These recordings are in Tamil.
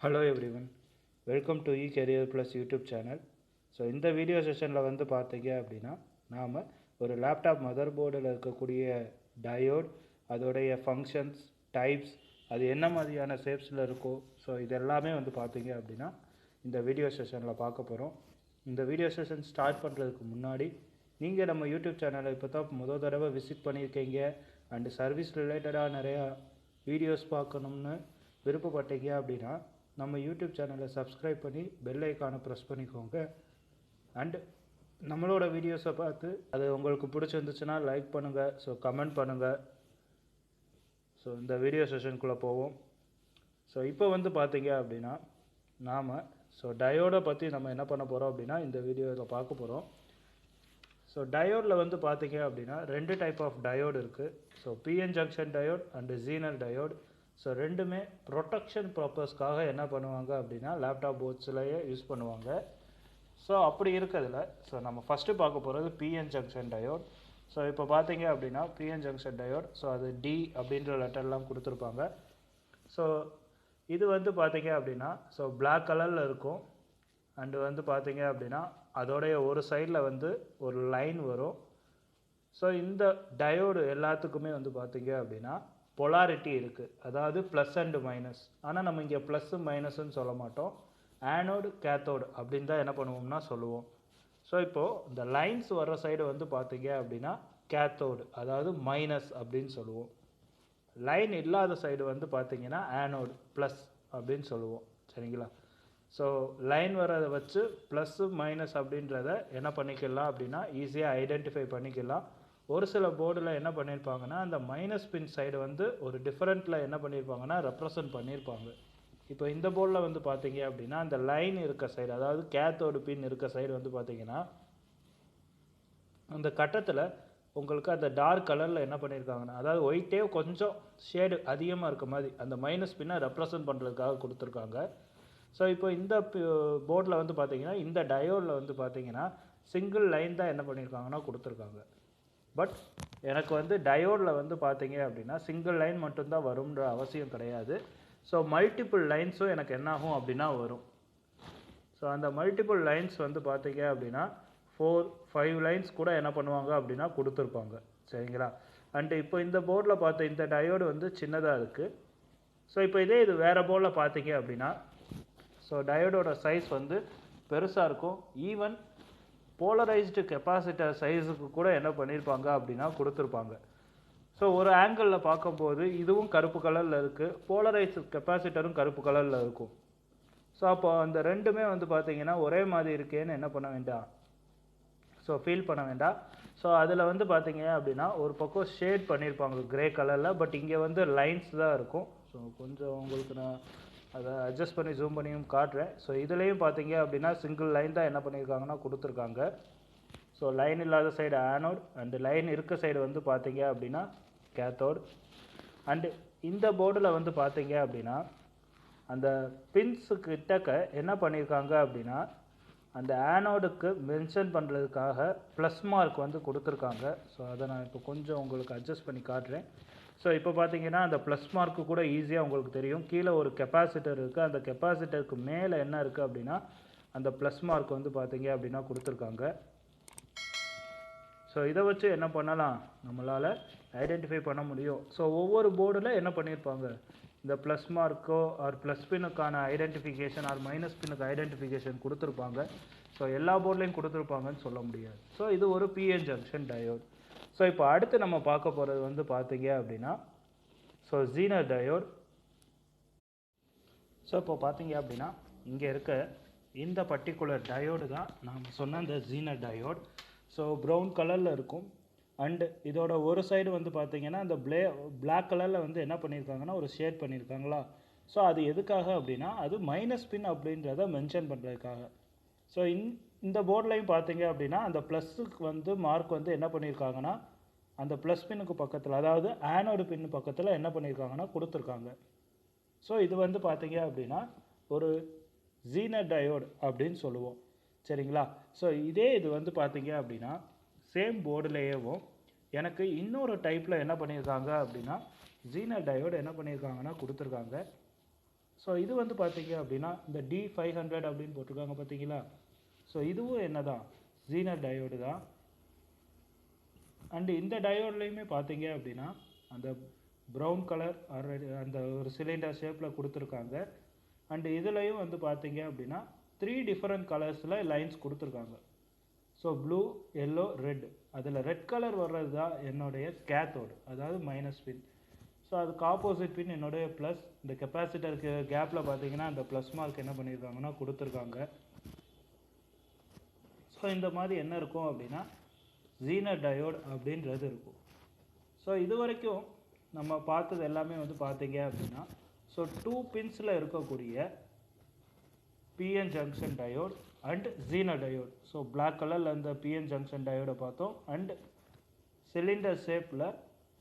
Hello everyone, welcome to ECAREERPLUZ YouTube channel. So இந்த வீடியோ செஷனில் வந்து பார்த்தீங்க அப்படின்னா நாம் ஒரு லேப்டாப் மதர்போர்டில் இருக்கக்கூடிய டயோட், அதோடைய ஃபங்க்ஷன்ஸ், டைப்ஸ், அது என்ன மாதிரியான ஷேப்ஸில் இருக்கோ, ஸோ இது எல்லாமே வந்து பார்த்தீங்க அப்படின்னா இந்த வீடியோ செஷனில் பார்க்க போகிறோம். இந்த வீடியோ செஷன் ஸ்டார்ட் பண்ணுறதுக்கு முன்னாடி நீங்கள் நம்ம யூடியூப் சேனலை இப்போ தான் முதல் தடவை விசிட் பண்ணியிருக்கீங்க அண்டு சர்வீஸ் ரிலேட்டடாக நிறையா வீடியோஸ் பார்க்கணும்னு விருப்பப்பட்டீங்க அப்படின்னா நம்ம யூடியூப் சேனலை சப்ஸ்கிரைப் பண்ணி பெல் ஐக்கானை ப்ரெஸ் பண்ணிக்கோங்க. அண்டு நம்மளோட வீடியோஸை பார்த்து அது உங்களுக்கு பிடிச்சிருந்துச்சுன்னா லைக் பண்ணுங்கள், ஸோ கமெண்ட் பண்ணுங்கள். ஸோ இந்த வீடியோ செஷனுக்குள்ளே போவோம். ஸோ இப்போ வந்து பார்த்தீங்க அப்படின்னா நாம் டயோடை பற்றி நம்ம என்ன பண்ண போகிறோம் அப்படின்னா இந்த வீடியோவில் பார்க்க போகிறோம். ஸோ டயோடில் வந்து பார்த்தீங்க அப்படின்னா ரெண்டு டைப் ஆஃப் டயோடு இருக்குது. So PN junction diode and zener diode. So ரெண்டுமே ப்ரொடெக்ஷன் பர்பஸ்க்காக என்ன பண்ணுவாங்க அப்படின்னா லேப்டாப் போர்ட்ஸ்லேயே யூஸ் பண்ணுவாங்க. ஸோ அப்படி இருக்கிறதுல நம்ம ஃபஸ்ட்டு பார்க்க போகிறது பிஎன் ஜங்ஷன் டயோட். ஸோ இப்போ பார்த்தீங்க அப்படின்னா பிஎன் ஜங்ஷன் டயோட், ஸோ அது டி அப்படின்ற லெட்டர்லாம் கொடுத்துருப்பாங்க. ஸோ இது வந்து பார்த்தீங்க அப்படின்னா பிளாக் கலரில் இருக்கும். அண்டு வந்து பார்த்தீங்க அப்படின்னா அதோடைய ஒரு சைடில் வந்து ஒரு லைன் வரும். ஸோ இந்த டயோடு எல்லாத்துக்குமே வந்து பார்த்தீங்க அப்படின்னா பொலாரிட்டி இருக்குது, அதாவது ப்ளஸ் அண்டு மைனஸ். ஆனால் நம்ம இங்கே ப்ளஸ்ஸு மைனஸ்ன்னு சொல்ல மாட்டோம், ஆனோடு கேத்தோடு அப்படின்னு தான் என்ன பண்ணுவோம்னா சொல்லுவோம். ஸோ இப்போது இந்த லைன்ஸ் வர்ற சைடு வந்து பார்த்தீங்க அப்படின்னா கேத்தோடு, அதாவது மைனஸ் அப்படின்னு சொல்லுவோம். லைன் இல்லாத சைடு வந்து பார்த்தீங்கன்னா ஆனோடு ப்ளஸ் அப்படின்னு சொல்லுவோம். சரிங்களா? ஸோ லைன் வரதை வச்சு ப்ளஸ்ஸு மைனஸ் அப்படின்றத என்ன பண்ணிக்கலாம் அப்படின்னா ஈஸியாக ஐடென்டிஃபை பண்ணிக்கலாம். ஒரு சில போர்டில் என்ன பண்ணியிருப்பாங்கன்னா அந்த மைனஸ் பின் சைடு வந்து ஒரு டிஃப்ரெண்ட்டில் என்ன பண்ணியிருப்பாங்கன்னா ரெப்ரசன்ட் பண்ணியிருப்பாங்க. இப்போ இந்த போர்டில் வந்து பார்த்தீங்க அப்படின்னா அந்த லைன் இருக்க சைடு, அதாவது கேத்தோடு பின் இருக்க சைடு வந்து பார்த்தீங்கன்னா அந்த கட்டத்தில் உங்களுக்கு அந்த டார்க் கலரில் என்ன பண்ணியிருக்காங்கன்னா, அதாவது ஒயிட்டே கொஞ்சம் ஷேடு அதிகமாக இருக்க மாதிரி அந்த மைனஸ் பின்னை ரெப்ரசன்ட் பண்ணுறதுக்காக கொடுத்துருக்காங்க. ஸோ இப்போ இந்த போர்டில் வந்து பார்த்தீங்கன்னா இந்த டயோடில் வந்து பார்த்தீங்கன்னா சிங்கிள் லைன் தான் என்ன பண்ணியிருக்காங்கன்னா கொடுத்துருக்காங்க. பட் எனக்கு வந்து டயோடில் வந்து பார்த்தீங்க அப்படின்னா சிங்கிள் லைன் மட்டும்தான் வரும்ன்ற அவசியம் கிடையாது. ஸோ மல்டிபிள் லைன்ஸும் எனக்கு என்ன ஆகும் அப்படின்னா வரும். ஸோ அந்த மல்டிபிள் லைன்ஸ் வந்து பார்த்தீங்க அப்படின்னா 4-5 லைன்ஸ் கூட என்ன பண்ணுவாங்க அப்படின்னா கொடுத்துருப்பாங்க. சரிங்களா? அண்டு இப்போ இந்த போர்டில் பார்த்த இந்த டயோடு வந்து சின்னதாக இருக்குது. ஸோ இப்போ இது வேறு போர்டில் பார்த்தீங்க அப்படின்னா டயோடோட சைஸ் வந்து பெருசாக இருக்கும். ஈவன் போலரைஸ்டு கெப்பாசிட்டர் சைஸுக்கு கூட என்ன பண்ணியிருப்பாங்க அப்படின்னா கொடுத்துருப்பாங்க. ஸோ ஒரு ஆங்கிளில் பார்க்கும்போது இதுவும் கருப்பு கலரில் இருக்குது, போலரைஸ்டு கெப்பாசிட்டரும் கருப்பு கலரில் இருக்கும். ஸோ அப்போ அந்த ரெண்டுமே வந்து பார்த்தீங்கன்னா ஒரே மாதிரி இருக்கேன்னு என்ன பண்ண வேண்டாம், ஃபீல் பண்ண வேண்டாம். ஸோ அதில் வந்து பார்த்தீங்க அப்படின்னா ஒரு பக்கம் ஷேட் பண்ணியிருப்பாங்க கிரே கலரில், பட் இங்கே வந்து லைன்ஸ் தான் இருக்கும். ஸோ கொஞ்சம் உங்களுக்கு நான் அதை அட்ஜஸ்ட் பண்ணி ஜூம் பண்ணியும் காட்டுறேன். ஸோ இதுலேயும் பார்த்தீங்க அப்படின்னா சிங்கிள் லைன் தான் என்ன பண்ணியிருக்காங்கன்னா கொடுத்துருக்காங்க. ஸோ லைன் இல்லாத சைடு ஆனோட் அண்டு லைன் இருக்க சைடு வந்து பார்த்தீங்க அப்படின்னா கேத்தோடு. அண்டு இந்த போர்டில் வந்து பார்த்தீங்க அப்படின்னா அந்த பின்ஸு கிட்டக்க என்ன பண்ணியிருக்காங்க அப்படின்னா அந்த ஆனோடுக்கு மென்ஷன் பண்ணுறதுக்காக ப்ளஸ் மார்க் வந்து கொடுத்துருக்காங்க. ஸோ அதை நான் இப்போ கொஞ்சம் உங்களுக்கு அட்ஜஸ்ட் பண்ணி காட்டுறேன். ஸோ இப்போ பார்த்தீங்கன்னா அந்த ப்ளஸ் மார்க்கு கூட ஈஸியாக உங்களுக்கு தெரியும். கீழே ஒரு கெப்பாசிட்டர் இருக்குது, அந்த கெப்பாசிட்டருக்கு மேலே என்ன இருக்குது அப்படின்னா அந்த ப்ளஸ் மார்க் வந்து பார்த்தீங்க அப்படின்னா கொடுத்துருக்காங்க. ஸோ இதை வச்சு என்ன பண்ணலாம், நம்மளால் ஐடென்டிஃபை பண்ண முடியும். ஸோ ஒவ்வொரு போர்டில் என்ன பண்ணியிருப்பாங்க, இந்த ப்ளஸ் மார்க்கோ ஆர் ப்ளஸ் பின்னுக்கான ஐடென்டிஃபிகேஷன் ஆர் மைனஸ் பின்னுக்கு ஐடென்டிஃபிகேஷன் கொடுத்துருப்பாங்க. ஸோ எல்லா போர்ட்லேயும் கொடுத்துருப்பாங்கன்னு சொல்ல முடியாது. ஸோ இது ஒரு பிஎன் ஜங்ஷன் டயோட். ஸோ இப்போ அடுத்து நம்ம பார்க்க போகிறது வந்து பார்த்தீங்க அப்படின்னா ஜீனர் டயோட். ஸோ இப்போ பார்த்தீங்க அப்படின்னா இங்கே இருக்க இந்த பர்டிகுலர் டயோடு தான் நாம் சொன்ன இந்த ஜீனர் டயோட். ஸோ ப்ரௌன் கலரில் இருக்கும். அண்டு இதோட ஒரு சைடு வந்து பார்த்தீங்கன்னா அந்த பிளாக் கலரில் வந்து என்ன பண்ணியிருக்காங்கன்னா ஒரு ஷேட் பண்ணியிருக்காங்களா. ஸோ அது எதுக்காக அப்படின்னா அது மைனஸ் பின் அப்படின்றத மென்ஷன் பண்ணுறதுக்காக. ஸோ இந்த போர்ட்லையும் பார்த்தீங்க அப்படின்னா அந்த ப்ளஸ்ஸுக்கு வந்து மார்க் வந்து என்ன பண்ணியிருக்காங்கன்னா அந்த ப்ளஸ் பின்னுக்கு பக்கத்தில், அதாவது ஆனோடு பின்னு பக்கத்தில் என்ன பண்ணியிருக்காங்கன்னா கொடுத்துருக்காங்க. ஸோ இது வந்து பார்த்தீங்க அப்படின்னா ஒரு ஜீனர் டயோடு அப்படின்னு சொல்லுவோம். சரிங்களா? ஸோ இது வந்து பார்த்தீங்க அப்படின்னா சேம் போர்டுலேயேவும் எனக்கு இன்னொரு டைப்பில் என்ன பண்ணியிருக்காங்க அப்படின்னா ஜீனர் டயோடு என்ன பண்ணியிருக்காங்கன்னா கொடுத்துருக்காங்க. ஸோ இது வந்து பார்த்தீங்க அப்படின்னா இந்த D500 அப்படின்னு போட்டிருக்காங்க பார்த்தீங்களா. ஸோ இதுவும் என்ன தான் ஜீனர் டயோடு தான். அண்டு இந்த டயோட்லேயுமே பார்த்தீங்க அப்படின்னா அந்த ப்ரௌன் கலர் அந்த ஒரு சிலிண்டர் ஷேப்பில் கொடுத்துருக்காங்க. அண்டு இதுலேயும் வந்து பார்த்தீங்க அப்படின்னா 3 டிஃப்ரெண்ட் கலர்ஸில் லைன்ஸ் கொடுத்துருக்காங்க. So blue, yellow, red. அதில் ரெட் கலர் வர்றது தான் என்னுடைய கேத்தோடு, அதாவது மைனஸ் பின். ஸோ அதுக்கு ஆப்போசிட் பின் என்னுடைய ப்ளஸ். இந்த கெப்பாசிட்டருக்கு கேப்பில் பார்த்தீங்கன்னா அந்த ப்ளஸ் மார்க் என்ன பண்ணியிருக்காங்கன்னா கொடுத்துருக்காங்க. ஸோ இந்த மாதிரி என்ன இருக்கும் அப்படின்னா ஜீனர் டயோட் அப்படின்றது இருக்கும். ஸோ இது வரைக்கும் நம்ம பார்த்தது எல்லாமே வந்து பார்த்தீங்க அப்படின்னா ஸோ 2 பின்ஸில் இருக்கக்கூடிய PN junction diode and zener diode. So black கலரில் இந்த பிஎன் ஜங்ஷன் டயோடை பார்த்தோம். அண்ட் சிலிண்டர் ஷேப்பில்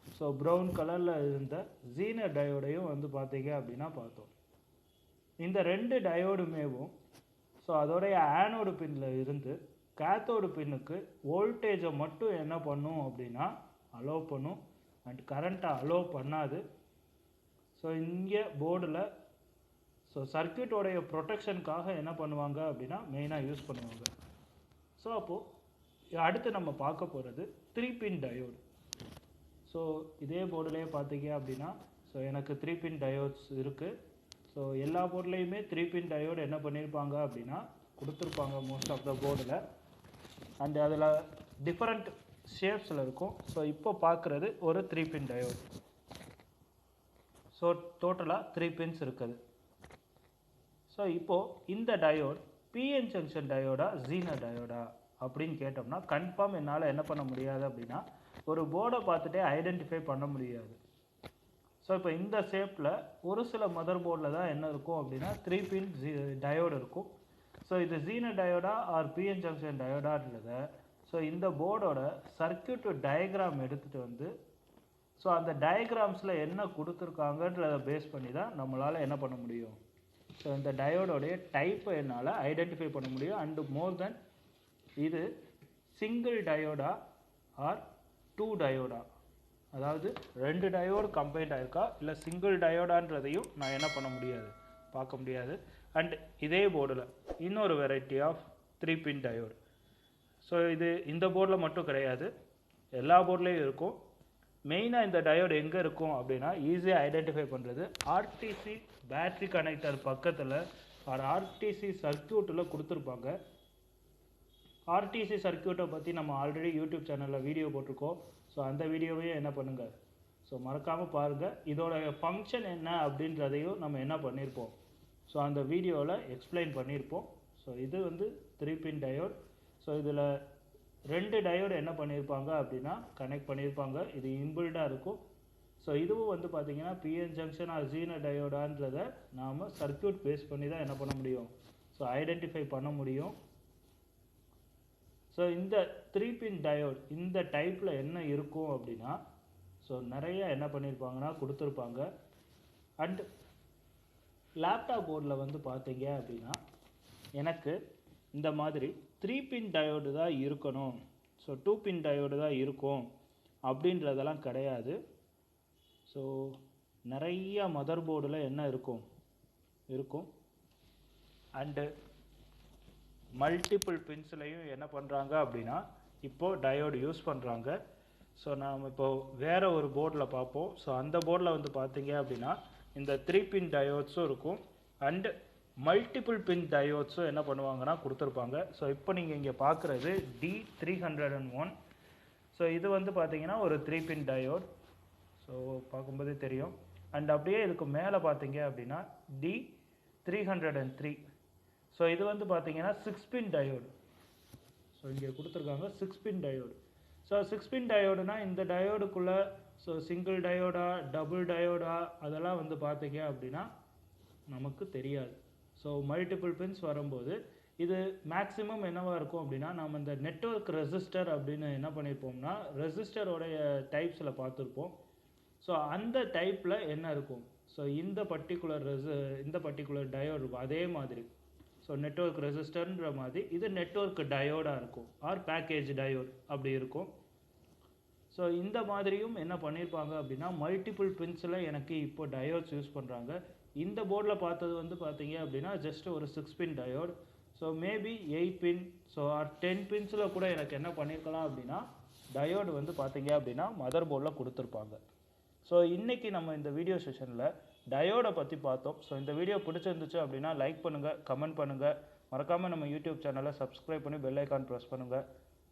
ஸோ ப்ரௌன் கலரில் இருந்த ஜீனர் டயோடையும் வந்து பார்த்தீங்க அப்படின்னா பார்த்தோம். இந்த 2 டயோடுமேவும் ஸோ அதோடைய ஆனோடு பின்னில் இருந்து கேத்தோடு பின்னுக்கு வோல்டேஜை மட்டும் என்ன பண்ணும் அப்படின்னா அலோவ் பண்ணும் அண்ட் கரண்ட்டை அலோவ் பண்ணாது. ஸோ இங்கே போர்டில் ஸோ சர்க்யூட்டோடைய ப்ரொடெக்ஷனுக்காக என்ன பண்ணுவாங்க அப்படின்னா மெயினாக யூஸ் பண்ணுவாங்க. ஸோ அப்போது அடுத்து நம்ம பார்க்க போகிறது 3 பின் டயோடு. ஸோ இதே போர்டிலே பார்த்தீங்க அப்படின்னா ஸோ எனக்கு 3 பின் டயோட்ஸ் இருக்குது. ஸோ எல்லா போர்ட்லேயுமே 3 பின் டயோடு என்ன பண்ணியிருப்பாங்க அப்படின்னா கொடுத்துருப்பாங்க மோஸ்ட் ஆஃப் த போர்டில். அண்ட் அதில் டிஃப்ரெண்ட் ஷேப்ஸில் இருக்கும். ஸோ இப்போ பார்க்குறது ஒரு 3 பின் டயோடு. ஸோ டோட்டலாக 3 பின்ஸ் இருக்குது. ஸோ இப்போது இந்த டயோட் பிஎன் ஜங்ஷன் டயோடா ஜீனர் டயோடா அப்படின்னு கேட்டோம்னா கன்ஃபார்ம் என்னால் என்ன பண்ண முடியாது அப்படின்னா ஒரு போர்டை பார்த்துட்டே ஐடென்டிஃபை பண்ண முடியாது. ஸோ இப்போ இந்த ஷேப்பில் ஒரு சில மதர் போர்டில் தான் என்ன இருக்கும் அப்படின்னா 3 பின் டயோடு இருக்கும். ஸோ இது ஜீனர் டயோடா ஆர் பிஎன் ஜங்ஷன் டயோடான்றத ஸோ இந்த போர்டோட சர்க்யூட் டயக்ராம் எடுத்துகிட்டு வந்து ஸோ அந்த டயக்ராம்ஸில் என்ன கொடுத்துருக்காங்கன்றதை பேஸ் பண்ணி தான் நம்மளால் என்ன பண்ண முடியும். ஸோ இந்த டயோடோடைய டைப்பை என்னால் ஐடென்டிஃபை பண்ண முடியும். அண்டு மோர் தென் இது சிங்கிள் டயோடா ஆர் 2 டயோடா, அதாவது 2 டயோடு கம்பைன்ட் ஆயிருக்கா இல்லை சிங்கிள் டயோடான்றதையும் நான் என்ன பண்ண முடியாது, பார்க்க முடியாது. அண்ட் இதே போர்டில் இன்னொரு variety of 3 pin diode. So இது இந்த போர்டில் மட்டும் கிடையாது, எல்லா போர்ட்லேயும் இருக்கும். மெயினாக இந்த டயோடு எங்கே இருக்கும் அப்படின்னா ஈஸியாக ஐடென்டிஃபை பண்ணுறது ஆர்டிசி பேட்ரி கனெக்டர் பக்கத்தில் ஆர் ஆர்டிசி சர்க்யூட்டில் கொடுத்துருப்பாங்க. ஆர்டிசி சர்க்யூட்டை பற்றி நம்ம ஆல்ரெடி யூடியூப் சேனலில் வீடியோ போட்டிருக்கோம். ஸோ அந்த வீடியோவையும் என்ன பண்ணுங்கள், ஸோ மறக்காமல் பாருங்கள். இதோட ஃபங்க்ஷன் என்ன அப்படின்றதையும் நம்ம என்ன பண்ணியிருப்போம், ஸோ அந்த வீடியோவில் எக்ஸ்பிளைன் பண்ணியிருப்போம். ஸோ இது வந்து 3 பின் டயோட். ஸோ இதில் 2 டயோடு என்ன பண்ணியிருப்பாங்க அப்படின்னா கனெக்ட் பண்ணியிருப்பாங்க. இது இன்பில்டாக இருக்கும். ஸோ இதுவும் வந்து பார்த்திங்கன்னா பிஎன் ஜங்ஷன் ஆர் ஜீனர் டயோடான்றதை நாம் சர்க்யூட் பேஸ் பண்ணி தான் என்ன பண்ண முடியும், ஸோ ஐடென்டிஃபை பண்ண முடியும். ஸோ இந்த 3 பின் டயோட் இந்த டைப்பில் என்ன இருக்கும் அப்படின்னா ஸோ நிறைய என்ன பண்ணியிருப்பாங்கன்னா கொடுத்துருப்பாங்க. அண்ட் லேப்டாப் போர்டில் வந்து பார்த்தீங்க அப்படின்னா எனக்கு இந்த மாதிரி 3 பின் டயோடு தான் இருக்கணும், ஸோ 2 பின் டயோடு தான் இருக்கும் அப்படின்றதெல்லாம் கிடையாது. ஸோ நிறைய மதர் போர்டில் என்ன இருக்கும் அண்டு மல்டிபிள் பின்ஸ்லையும் என்ன பண்ணுறாங்க அப்படின்னா இப்போது டயோடு யூஸ் பண்ணுறாங்க. ஸோ நாம் இப்போது வேறு ஒரு போர்டில் பார்ப்போம். ஸோ அந்த போர்டில் வந்து பார்த்தீங்க அப்படின்னா இந்த 3 பின் டயோட்ஸும் இருக்கும் அண்டு மல்டிபிள் பின் டயோட்ஸும் என்ன பண்ணுவாங்கன்னா கொடுத்துருப்பாங்க. ஸோ இப்போ நீங்கள் இங்கே பார்க்குறது D301. ஸோ இது வந்து பார்த்தீங்கன்னா ஒரு 3 பின் டயோட். ஸோ பார்க்கும்போதே தெரியும். அண்ட் அப்படியே இதுக்கு மேலே பார்த்தீங்க அப்படின்னா D303. ஸோ இது வந்து பார்த்தீங்கன்னா 6 பின் டயோடு. ஸோ இங்கே கொடுத்துருக்காங்க 6 பின் டயோடு. ஸோ 6 பின் டயோடுனா இந்த டயோடுக்குள்ளே ஸோ சிங்கிள் டயோடா டபுள் டயோடா அதெல்லாம் வந்து பார்த்தீங்க அப்படின்னா நமக்கு தெரியாது. ஸோ மல்டிபிள் பின்ஸ் வரும்போது இது மேக்ஸிமம் என்னவாக இருக்கும் அப்படின்னா நம்ம இந்த நெட்வொர்க் ரெசிஸ்டர் அப்படின்னு என்ன பண்ணியிருப்போம்னா ரெசிஸ்டரோடைய டைப்ஸில் பார்த்துருப்போம். ஸோ அந்த டைப்பில் என்ன இருக்கும், ஸோ இந்த பர்டிகுலர் டயோடு இருக்கும் அதே மாதிரி. ஸோ நெட்வொர்க் ரெசிஸ்டர்ன்ற மாதிரி இது நெட்வொர்க் டயோடாக இருக்கும் ஆர் பேக்கேஜ் டயோட் அப்படி இருக்கும். ஸோ இந்த மாதிரியும் என்ன பண்ணியிருப்பாங்க அப்படின்னா மல்டிபிள் பின்ஸில் எனக்கு இப்போ டயோட்ஸ் யூஸ் பண்ணுறாங்க. இந்த போர்டில் பார்த்தது வந்து பார்த்தீங்க அப்படின்னா ஜஸ்ட் ஒரு 6 பின் டயோட். ஸோ மேபி 8 பின் ஸோ ஆர் 10 பின்ஸில் கூட எனக்கு என்ன பண்ணியிருக்கலாம் அப்படின்னா டயோடு வந்து பார்த்தீங்க அப்படின்னா மதர் போர்டில் கொடுத்துருப்பாங்க. ஸோ இன்றைக்கி நம்ம இந்த வீடியோ செஷனில் டயோடை பற்றி பார்த்தோம். ஸோ இந்த வீடியோ பிடிச்சிருந்துச்சு அப்படின்னா லைக் பண்ணுங்கள், கமெண்ட் பண்ணுங்கள், மறக்காமல் நம்ம யூடியூப் சேனலை சப்ஸ்கிரைப் பண்ணி பெல் ஐக்கான் ப்ரெஸ் பண்ணுங்கள்.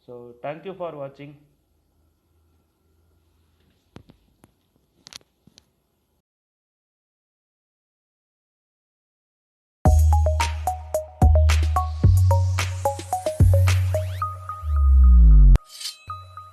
ஸோ தேங்க்யூ ஃபார் வாட்சிங்.